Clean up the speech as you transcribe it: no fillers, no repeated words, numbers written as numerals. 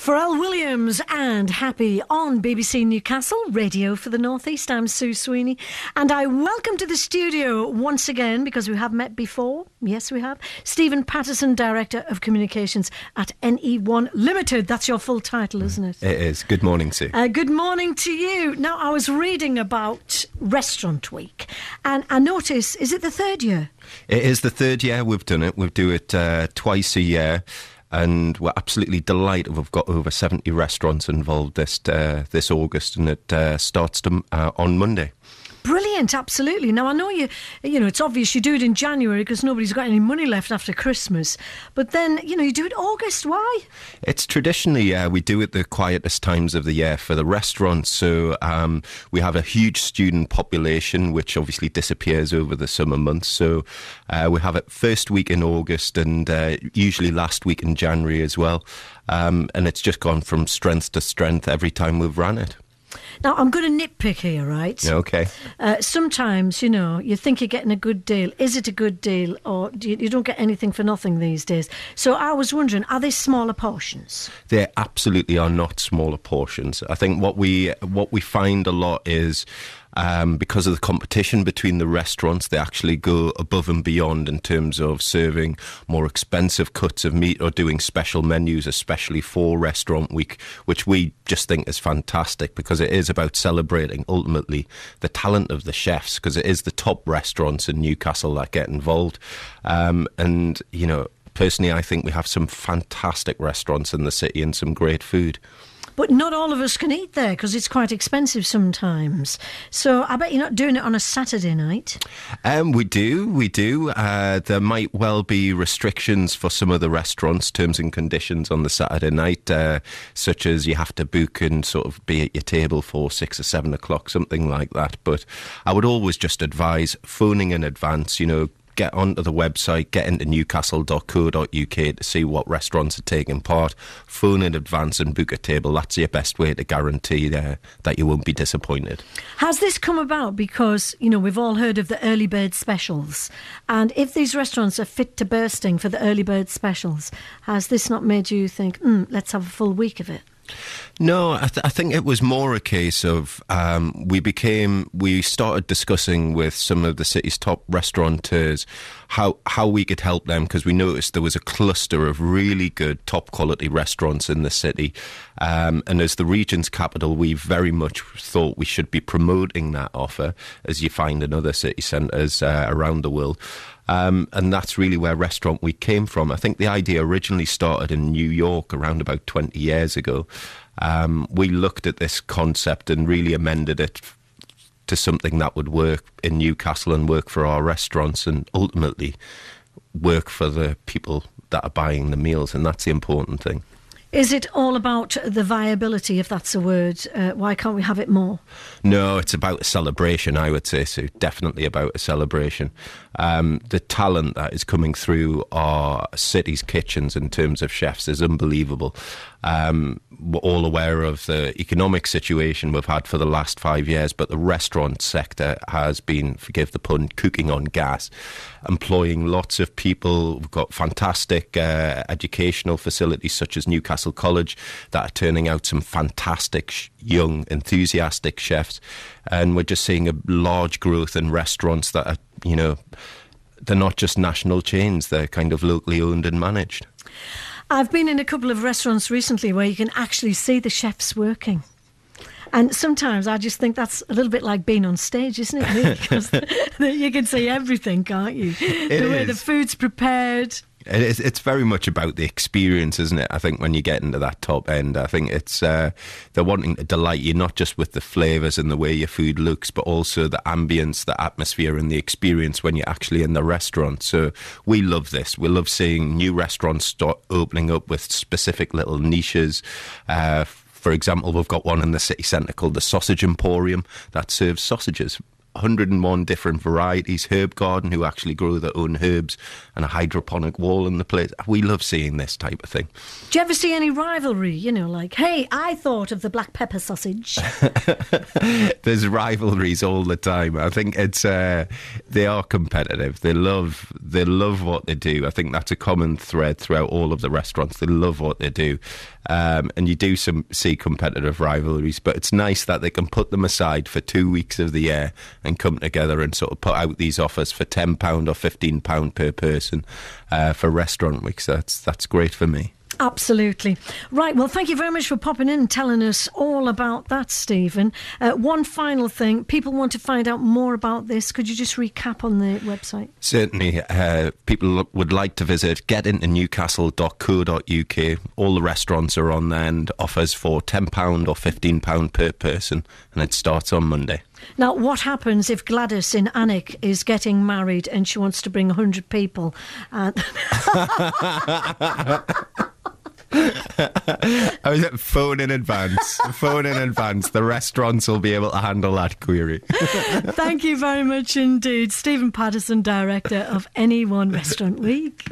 Pharrell Williams and Happy on BBC Newcastle, Radio for the North East. I'm Sue Sweeney, and I welcome to the studio once again, because we have met before, yes we have, Stephen Patterson, Director of Communications at NE1 Limited. That's your full title, isn't it? It is. Good morning, Sue. Good morning to you. Now, I was reading about Restaurant Week, and I noticed, is it the third year? It is the third year we've done it. We do it twice a year. And we're absolutely delighted we've got over 70 restaurants involved this August, and it starts on Monday. Brilliant, absolutely. Now, I know you know, it's obvious you do it in January because nobody's got any money left after Christmas. But then, you know, you do it August. Why? It's traditionally, we do it the quietest times of the year for the restaurants. So we have a huge student population, which obviously disappears over the summer months. So we have it first week in August and usually last week in January as well. And it's just gone from strength to strength every time we've run it. Now, I'm going to nitpick here, right? Okay. Sometimes, you know, you think you're getting a good deal. Is it a good deal, or you don't get anything for nothing these days? So I was wondering, are they smaller portions? They absolutely are not smaller portions. I think what we find a lot is because of the competition between the restaurants, they actually go above and beyond in terms of serving more expensive cuts of meat or doing special menus, especially for Restaurant Week, which we just think is fantastic because it is about celebrating ultimately the talent of the chefs, because it is the top restaurants in Newcastle that get involved. And, you know, personally, I think we have some fantastic restaurants in the city and some great food. But not all of us can eat there because it's quite expensive sometimes. So I bet you're not doing it on a Saturday night. We do. There might well be restrictions for some of the restaurants, terms and conditions on the Saturday night, such as you have to book and sort of be at your table for 6 or 7 o'clock, something like that. But I would always just advise phoning in advance, you know, get onto the website, get into newcastle.co.uk to see what restaurants are taking part. Phone in advance and book a table. That's your best way to guarantee that you won't be disappointed. Has this come about because, you know, we've all heard of the early bird specials, and if these restaurants are fit to bursting for the early bird specials, has this not made you think, let's have a full week of it? No, I think it was more a case of we started discussing with some of the city's top restaurateurs how we could help them, because we noticed there was a cluster of really good top quality restaurants in the city, and as the region's capital we very much thought we should be promoting that offer, as you find in other city centres around the world. And that's really where Restaurant Week came from. I think the idea originally started in New York around about 20 years ago. We looked at this concept and really amended it to something that would work in Newcastle and work for our restaurants and ultimately work for the people that are buying the meals, and that's the important thing. Is it all about the viability, if that's a word? Why can't we have it more? No, it's about a celebration, I would say, Sue. Definitely about a celebration. The talent that is coming through our city's kitchens in terms of chefs is unbelievable. We're all aware of the economic situation we've had for the last 5 years, but the restaurant sector has been, forgive the pun, cooking on gas, employing lots of people. We've got fantastic educational facilities such as Newcastle College that are turning out some fantastic young, enthusiastic chefs. And we're just seeing a large growth in restaurants that are, you know, they're not just national chains, they're kind of locally owned and managed. I've been in a couple of restaurants recently where you can actually see the chefs working. And sometimes I just think that's a little bit like being on stage, isn't it? Because you can see everything, can't you? The way the food's prepared. It's very much about the experience, isn't it? I think when you get into that top end, I think it's they're wanting to delight you not just with the flavours and the way your food looks, but also the ambience, the atmosphere and the experience when you're actually in the restaurant. So we love this. We love seeing new restaurants start opening up with specific little niches. For example, we've got one in the city centre called the Sausage Emporium that serves sausages. 101 different varieties, herb garden who actually grow their own herbs, and a hydroponic wall in the place. We love seeing this type of thing. Do you ever see any rivalry? You know, like, hey, I thought of the black pepper sausage. There's rivalries all the time. I think it's they are competitive. They love what they do. I think that's a common thread throughout all of the restaurants. They love what they do. And you do see competitive rivalries, but it's nice that they can put them aside for 2 weeks of the year and come together and sort of put out these offers for £10 or £15 per person for Restaurant Week. So that's great for me. Absolutely. Right, well, thank you very much for popping in and telling us all about that, Stephen. One final thing, people want to find out more about this. Could you just recap on the website? Certainly. People would like to visit getintonewcastle.co.uk. All the restaurants are on there and offers for £10 or £15 per person, and it starts on Monday. Now, what happens if Gladys in Alnwick is getting married and she wants to bring 100 people? Phone in advance. Phone in advance. The restaurants will be able to handle that query. Thank you very much indeed. Stephen Patterson, Director of Any One Restaurant Week.